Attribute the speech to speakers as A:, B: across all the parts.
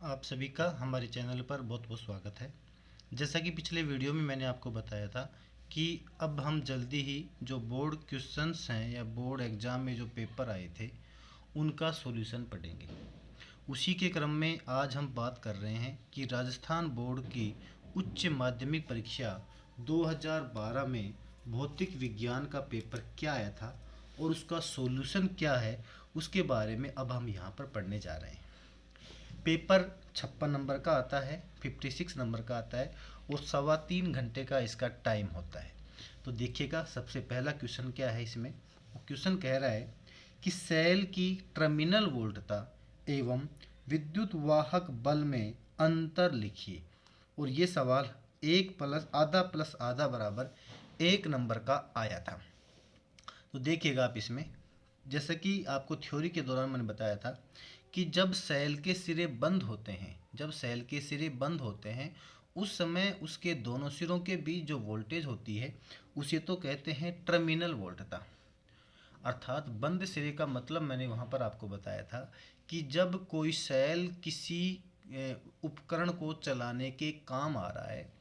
A: आप सभी का हमारे चैनल पर बहुत बहुत स्वागत है। जैसा कि पिछले वीडियो में मैंने आपको बताया था कि अब हम जल्दी ही जो बोर्ड क्वेश्चंस हैं या बोर्ड एग्ज़ाम में जो पेपर आए थे उनका सॉल्यूशन पढ़ेंगे। उसी के क्रम में आज हम बात कर रहे हैं कि राजस्थान बोर्ड की उच्च माध्यमिक परीक्षा 2012 में भौतिक विज्ञान का पेपर क्या आया था और उसका सॉल्यूशन क्या है, उसके बारे में अब हम यहाँ पर पढ़ने जा रहे हैं। पेपर 56 नंबर का आता है, 56 नंबर का आता है और 3.25 घंटे का इसका टाइम होता है। तो देखिएगा, सबसे पहला क्वेश्चन क्या है इसमें। क्वेश्चन कह रहा है कि सेल की टर्मिनल वोल्टता एवं विद्युत वाहक बल में अंतर लिखिए। और ये सवाल 1+आधा बराबर 1 नंबर का आया था। तो देखिएगा आप इसमें, जैसे कि आपको थ्योरी के दौरान मैंने बताया था कि जब सेल के सिरे बंद होते हैं, उस समय उसके दोनों सिरों के बीच जो वोल्टेज होती है उसे तो कहते हैं टर्मिनल वोल्टता। अर्थात बंद सिरे का मतलब मैंने वहाँ पर आपको बताया था कि जब कोई सेल किसी उपकरण को चलाने के काम आ रहा है,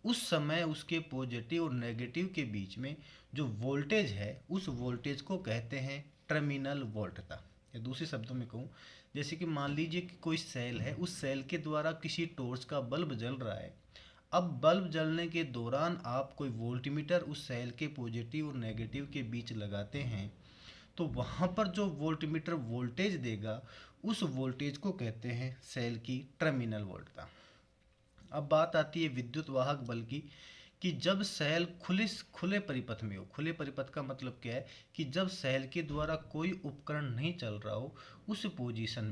A: उस समय उसके पॉजिटिव और नेगेटिव के बीच में जो वोल्टेज है उस वोल्टेज को कहते हैं टर्मिनल वोल्टता। या दूसरे शब्दों में कहूँ, जैसे कि मान लीजिए कि कोई सेल है, उस सेल के द्वारा किसी टॉर्च का बल्ब जल रहा है। अब बल्ब जलने के दौरान आप कोई वोल्टमीटर उस सेल के पॉजिटिव और नेगेटिव के बीच लगाते हैं, तो वहाँ पर जो वोल्टमीटर वोल्टेज देगा उस वोल्टेज को कहते हैं सेल की टर्मिनल वोल्टता। अब बात आती है विद्युत वाहक बल की, कि जब सेल खुले परिपथ में हो। खुले परिपथ का मतलब क्या है कि जब सेल के द्वारा कोई उपकरण नहीं चल रहा हो, उस पोजीशन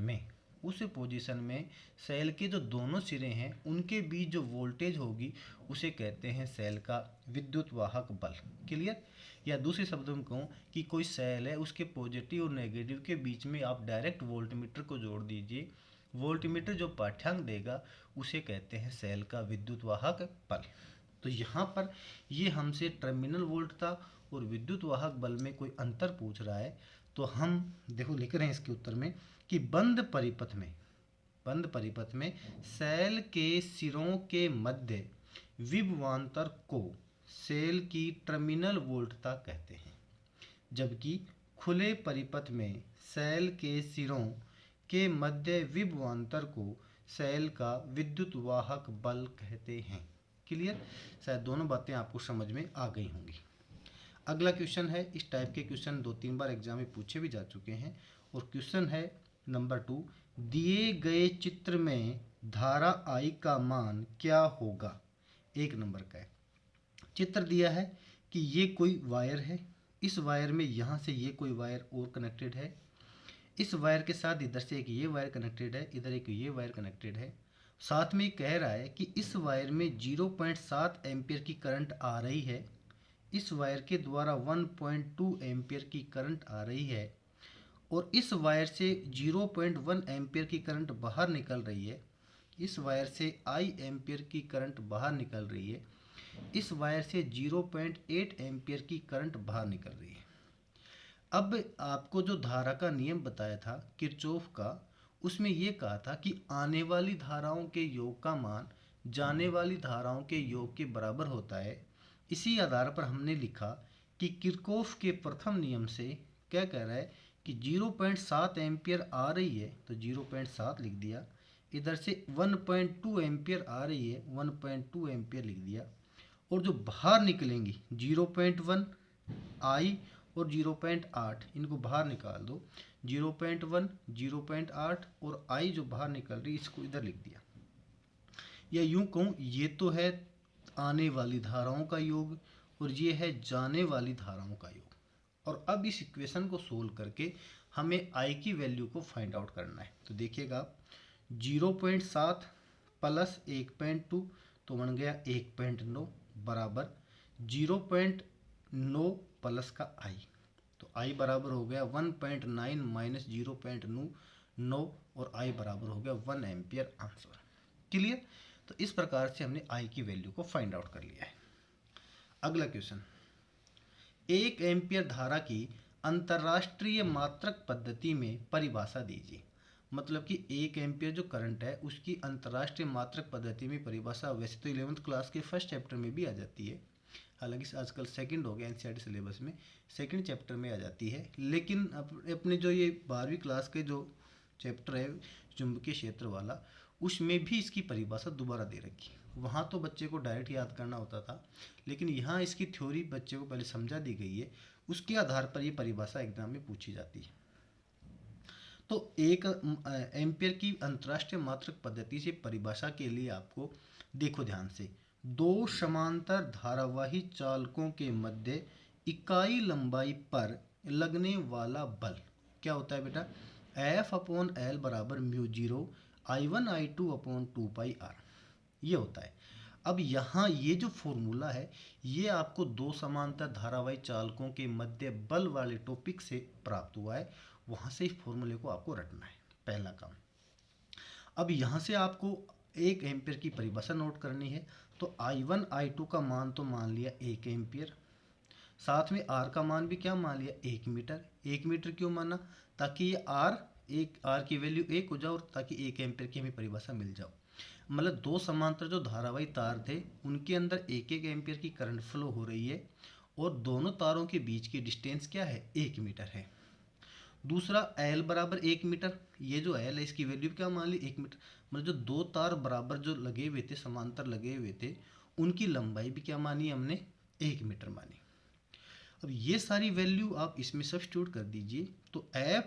A: में सेल के जो दोनों सिरे हैं उनके बीच जो वोल्टेज होगी उसे कहते हैं सेल का विद्युत वाहक बल। क्लियर। या दूसरे शब्दों में कहूँ कि कोई सेल है, उसके पॉजिटिव और नेगेटिव के बीच में आप डायरेक्ट वोल्टमीटर को जोड़ दीजिए, वोल्टमीटर जो पाठ्यांक देगा उसे कहते हैं सेल का विद्युत वाहक बल। तो यहाँ पर ये हमसे टर्मिनल वोल्टता और विद्युत वाहक बल में कोई अंतर पूछ रहा है, तो हम देखो लिख रहे हैं इसके उत्तर में कि बंद परिपथ में सेल के सिरों के मध्य विभवांतर को सेल की टर्मिनल वोल्टता कहते हैं, जबकि खुले परिपथ में सेल के सिरों के मध्य विभवांतर को सेल का विद्युत वाहक बल कहते हैं। क्लियर। शायद दोनों बातें आपको समझ में आ गई होंगी। अगला क्वेश्चन है, इस टाइप के क्वेश्चन 2-3 बार एग्जाम में पूछे भी जा चुके हैं। और क्वेश्चन है नंबर 2, दिए गए चित्र में धारा I का मान क्या होगा। 1 नंबर का है। चित्र दिया है कि ये कोई वायर है, इस वायर में यहाँ से ये कोई वायर और कनेक्टेड है, इस वायर के साथ इधर से एक ये वायर कनेक्टेड है, इधर एक ये वायर कनेक्टेड है। साथ में कह रहा है कि इस वायर में 0.7 एम्पियर की करंट आ रही है, इस वायर के द्वारा 1.2 एम्पियर की करंट आ रही है, और इस वायर से 0.1 एम्पियर की करंट बाहर निकल रही है, इस वायर से आई एम्पियर की करंट बाहर निकल रही है, इस वायर से 0.8 एम्पियर की करंट बाहर निकल रही है। अब आपको जो धारा का नियम बताया था किरचॉफ का, उसमें ये कहा था कि आने वाली धाराओं के योग का मान जाने वाली धाराओं के योग के बराबर होता है। इसी आधार पर हमने लिखा कि किरचॉफ के प्रथम नियम से क्या कह रहा है कि 0.7 एम्पियर आ रही है तो 0.7 लिख दिया, इधर से 1.2 एम्पियर आ रही है 1.2 एम्पियर लिख दिया, और जो बाहर निकलेंगी 0.1 आई और 0.8 इनको बाहर निकाल दो, 0.1 0.8 और आई जो बाहर निकल रही इसको इधर लिख दिया। या यूं कहूँ, ये तो है आने वाली धाराओं का योग और ये है जाने वाली धाराओं का योग। और अब इस इक्वेशन को सोल्व करके हमें आई की वैल्यू को फाइंड आउट करना है। तो देखिएगा आप, 0.7 प्लस 1.2 तो बन गया 1.9 बराबर 0.9 प्लस का आई, तो आई बराबर हो गया 1.9 माइनस 0.9 और आई बराबर हो गया 1 एम्पियर आंसर। क्लियर। तो इस प्रकार से हमने आई की वैल्यू को फाइंड आउट कर लिया है। अगला क्वेश्चन, 1 एम्पियर धारा की अंतरराष्ट्रीय मात्रक पद्धति में परिभाषा दीजिए। मतलब कि 1 एम्पियर जो करंट है उसकी अंतर्राष्ट्रीय मात्रक पद्धति में परिभाषा वैसे तो 11th क्लास के फर्स्ट चैप्टर में भी आ जाती है, हालांकि आजकल सेकंड हो गया एनसीईआरटी सिलेबस में, सेकंड चैप्टर में आ जाती है, लेकिन अपने जो ये 12वीं क्लास के जो चैप्टर है चुंबकीय क्षेत्र वाला, उसमें भी इसकी परिभाषा दोबारा दे रखी है। वहाँ तो बच्चे को डायरेक्ट याद करना होता था, लेकिन यहाँ इसकी थ्योरी बच्चे को पहले समझा दी गई है, उसके आधार पर ये परिभाषा एग्जाम में पूछी जाती है। तो 1 एम्पियर की अंतर्राष्ट्रीय मात्रक पद्धति से परिभाषा के लिए आपको देखो ध्यान से, दो समांतर धारावाही चालकों के मध्य इकाई लंबाई पर लगने वाला बल क्या होता है बेटा, F/L बराबर म्यू 0 I1I2/2πr, ये होता है। अब यहाँ ये जो फॉर्मूला है ये आपको दो समांतर धारावाही चालकों के मध्य बल वाले टॉपिक से प्राप्त हुआ है, वहाँ से इस फॉर्मूले को आपको रटना है, पहला काम। अब यहाँ से आपको 1 एम्पियर की परिभाषा नोट करनी है, तो I1 I2 का मान तो मान लिया 1 एम्पियर, साथ में R का मान भी क्या मान लिया 1 मीटर। 1 मीटर क्यों माना, ताकि ये R की वैल्यू 1 हो जाए और ताकि 1 एम्पियर की हमें परिभाषा मिल जाओ। मतलब दो समांतर जो धारावाही तार थे उनके अंदर 1 एम्पियर की करंट फ्लो हो रही है और दोनों तारों के बीच की डिस्टेंस क्या है 1 मीटर है। दूसरा L बराबर 1 मीटर, ये जो L है इसकी वैल्यू क्या मान ली 1 मीटर, मतलब जो दो तार बराबर जो लगे हुए थे समांतर लगे हुए थे उनकी लंबाई भी क्या मानी हमने 1 मीटर मानी। अब ये सारी वैल्यू आप इसमें सब्स्टिट्यूट कर दीजिए, तो F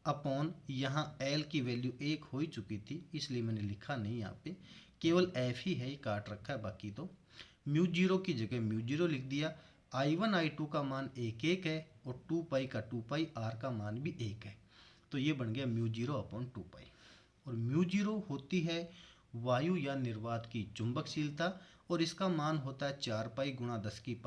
A: अपॉन यहाँ L की वैल्यू 1 हो ही चुकी थी इसलिए मैंने लिखा नहीं, यहाँ पे केवल F ही है, ये काट रखा है, बाकी तो म्यू 0 की जगह म्यू 0 लिख दिया। I1 I2 का मान 1 है और 2π का 2π R का मान भी 1 है, तो ये बन गया म्यू 0/2π। और म्यू 0 होती है वायु या निर्वात की चुंबकशीलता और इसका मान होता है 4π × 10⁻⁷/2π।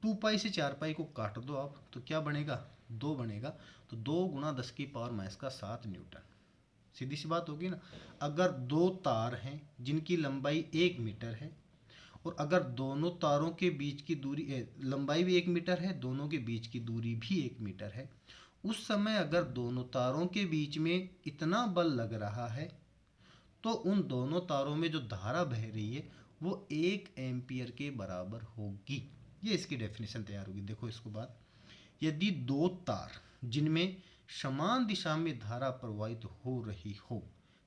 A: 2π से 4π को काट दो आप तो क्या बनेगा 2 बनेगा, तो 2 × 10⁻⁷ न्यूटन। सीधी सी बात होगी ना, अगर दो तार हैं जिनकी लंबाई 1 मीटर है और अगर दोनों तारों के बीच की दूरी लंबाई भी 1 मीटर है, दोनों के बीच की दूरी भी 1 मीटर है, उस समय अगर दोनों तारों के बीच में इतना बल लग रहा है तो उन दोनों तारों में जो धारा बह रही है वो 1 एम्पियर के बराबर होगी। ये इसकी डेफिनेशन तैयार होगी। देखो इसको बात, यदि दो तार जिनमें समान दिशा में धारा प्रवाहित हो रही हो,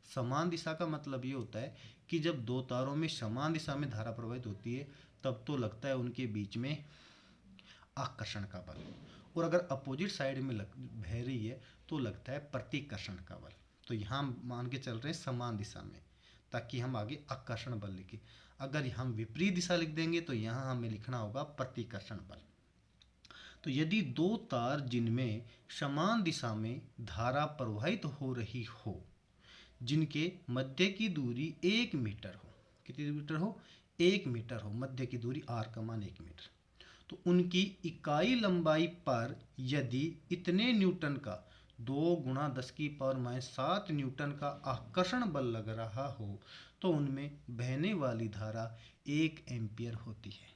A: समान दिशा का मतलब ये होता है कि जब दो तारों में समान दिशा में धारा प्रवाहित होती है तब तो लगता है उनके बीच में आकर्षण का बल, और अगर अपोजिट साइड में बह रही है तो लगता है प्रतिकर्षण का बल। तो यहाँ मान के चल रहे हैं समान दिशा में ताकि हम आगे आकर्षण बल लिखें। अगर हम विपरीत दिशा लिख देंगे तो यहाँ हमें लिखना होगा प्रतिकर्षण बल। तो यदि दो तार जिनमें समान दिशा में धारा प्रवाहित हो रही हो, जिनके मध्य की दूरी 1 मीटर हो, कितनी मीटर हो 1 मीटर हो, मध्य की दूरी R का मान 1 मीटर, तो उनकी इकाई लंबाई पर यदि इतने न्यूटन का 2 × 10⁻⁷ न्यूटन का आकर्षण बल लग रहा हो तो उनमें बहने वाली धारा 1 एम्पियर होती है।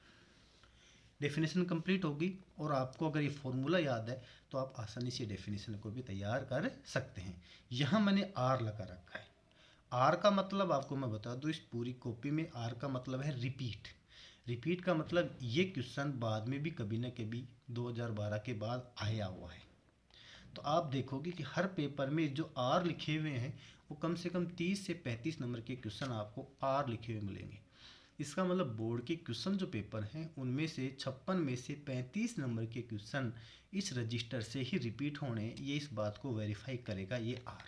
A: डेफिनेशन कंप्लीट होगी और आपको अगर ये फॉर्मूला याद है तो आप आसानी से डेफिनेशन को भी तैयार कर सकते हैं। यहाँ मैंने R लगा रखा है। R का मतलब आपको मैं बता दूँ, इस पूरी कॉपी में R का मतलब है रिपीट। रिपीट का मतलब ये क्वेश्चन बाद में भी कभी ना कभी 2012 के बाद आया हुआ है। तो आप देखोगे कि हर पेपर में जो R लिखे हुए हैं वो कम से कम 30 से 35 नंबर के क्वेश्चन आपको R लिखे हुए मिलेंगे। इसका मतलब बोर्ड के क्वेश्चन जो पेपर हैं उनमें से 56 में से 35 नंबर के क्वेश्चन इस रजिस्टर से ही रिपीट होने, ये इस बात को वेरीफाई करेगा ये R।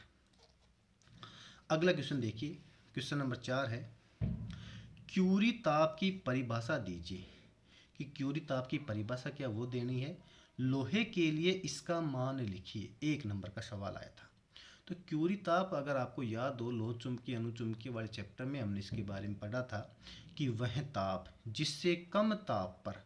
A: अगला क्वेश्चन देखिए, क्वेश्चन नंबर 4 है, क्यूरी ताप की परिभाषा दीजिए। कि क्यूरी ताप की परिभाषा क्या वो देनी है, लोहे के लिए इसका मान लिखिए, 1 नंबर का सवाल आया था। तो क्यूरी ताप अगर आपको याद हो, लोह चुंबकीय अनुचुंबकीय वाले चैप्टर में हमने इसके बारे में पढ़ा था कि वह ताप जिससे कम ताप पर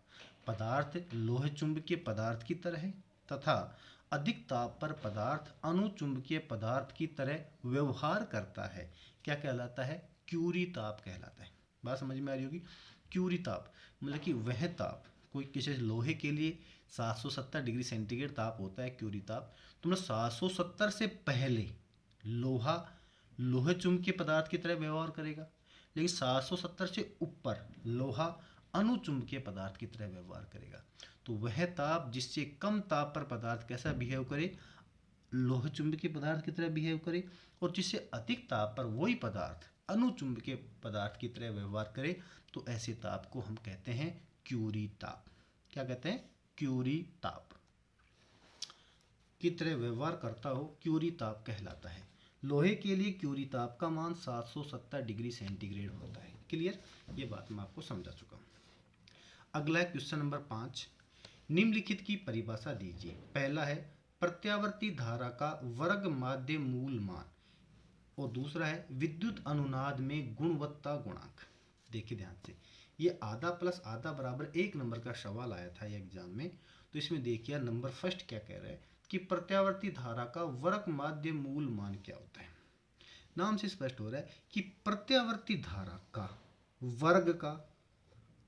A: पदार्थ लोह चुंबकीय पदार्थ की तरह है तथा अधिक ताप पर पदार्थ अनुचुंबकीय पदार्थ की तरह व्यवहार करता है, क्या कहलाता है, क्यूरी ताप कहलाता है। बात समझ में आ रही होगी। क्यूरी ताप मतलब कि वह ताप, कोई किसी लोहे के लिए 770 डिग्री सेंटीग्रेड ताप होता है, क्यूरी ताप, तो मतलब 770 से पहले लोहा लोहे चुंबकीय पदार्थ की तरह व्यवहार करेगा, लेकिन 770 से ऊपर लोहा अनुचुंबकीय पदार्थ की तरह व्यवहार करेगा। तो वह ताप जिससे कम ताप पर पदार्थ कैसा बिहेव करे, लोह चुंबकीय पदार्थ की तरह बिहेव करे, और जिससे अधिक ताप पर वही पदार्थ अनुचुंबकीय पदार्थ की तरह व्यवहार करे, तो ऐसे ताप को हम कहते हैं क्यूरी ताप। क्या कहते हैं? क्यूरी ताप की तरह व्यवहार करता हो क्यूरी ताप कहलाता है। लोहे के लिए क्यूरी ताप का मान 770 डिग्री सेंटीग्रेड होता है। क्लियर? ये बात मैं आपको समझा चुका हूँ। अगला है क्वेश्चन नंबर 5। निम्नलिखित की परिभाषा दीजिए। पहला है प्रत्यावर्ती धारा का वर्ग माध्य मूल मान, और दूसरा है विद्युत अनुनाद में गुणवत्ता गुणांक। देखिए ध्यान से, ये आधा प्लस आधा बराबर 1 नंबर का सवाल आया था ये एग्जाम में। तो इसमें देखिए नंबर फर्स्ट क्या कह रहा है कि प्रत्यावर्ती धारा का वर्ग माध्य मूल मान क्या होता है। नाम से स्पष्ट हो रहा है कि प्रत्यावर्ती धारा का वर्ग का,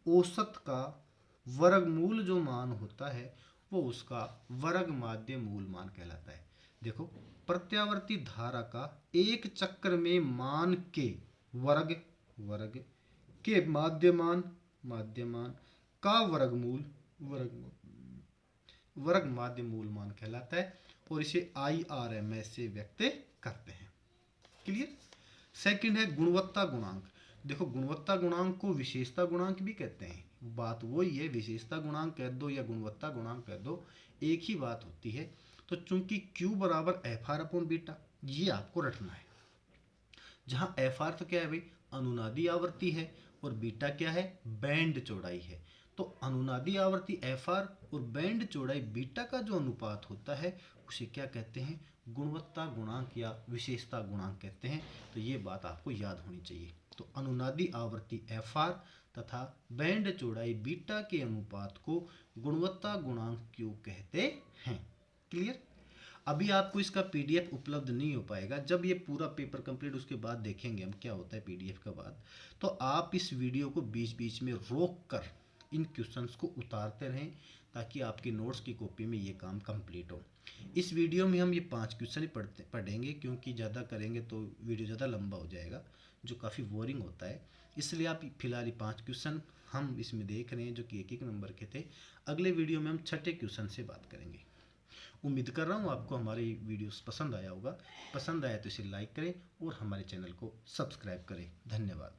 A: औसत का वर्गमूल जो मान होता है वो उसका वर्ग माध्य मूल मान कहलाता है। देखो, प्रत्यावर्ती धारा का एक चक्र में मान के वर्ग के माध्यमान का वर्गमूल वर्ग माध्य मूल मान कहलाता है, और इसे IRMS से व्यक्त करते हैं। क्लियर? सेकंड है गुणवत्ता गुणांक। देखो, गुणवत्ता गुणांक को विशेषता गुणांक भी कहते हैं। बात वही है, विशेषता गुणांक कह दो या गुणवत्ता गुणांक कह दो, एक ही बात होती है। तो चूंकि Q बराबर FR/बीटा, ये आपको रटना है। जहाँ FR तो क्या है भाई, अनुनादी आवृत्ति है, और बीटा क्या है, बैंड चौड़ाई है। तो अनुनादी आवृत्ति FR और बैंड चौड़ाई बीटा का जो अनुपात होता है उसे क्या कहते हैं, गुणवत्ता गुणांक या विशेषता गुणांक कहते हैं। तो ये बात आपको याद होनी चाहिए। तो अनुनादी आवृत्ति FR तथा बैंड चौड़ाई बीटा के अनुपात को गुणवत्ता गुणांक क्यों कहते हैं। क्लियर? अभी आपको इसका PDF उपलब्ध नहीं हो पाएगा, जब ये पूरा पेपर कंप्लीट उसके बाद देखेंगे हम क्या होता है PDF का बाद। तो आप इस वीडियो को बीच बीच में रोक कर इन क्वेश्चंस को उतारते रहें, ताकि आपके नोट्स की कॉपी में ये काम कंप्लीट हो। इस वीडियो में हम ये 5 क्वेश्चन ही पढ़ेंगे, क्योंकि ज़्यादा करेंगे तो वीडियो ज़्यादा लंबा हो जाएगा, जो काफ़ी बोरिंग होता है। इसलिए आप फिलहाल 5 क्वेश्चन हम इसमें देख रहे हैं, जो कि 1-1 नंबर के थे। अगले वीडियो में हम छठे क्वेश्चन से बात करेंगे। उम्मीद कर रहा हूँ आपको हमारी वीडियोस पसंद आया होगा। पसंद आया तो इसे लाइक करें और हमारे चैनल को सब्सक्राइब करें। धन्यवाद।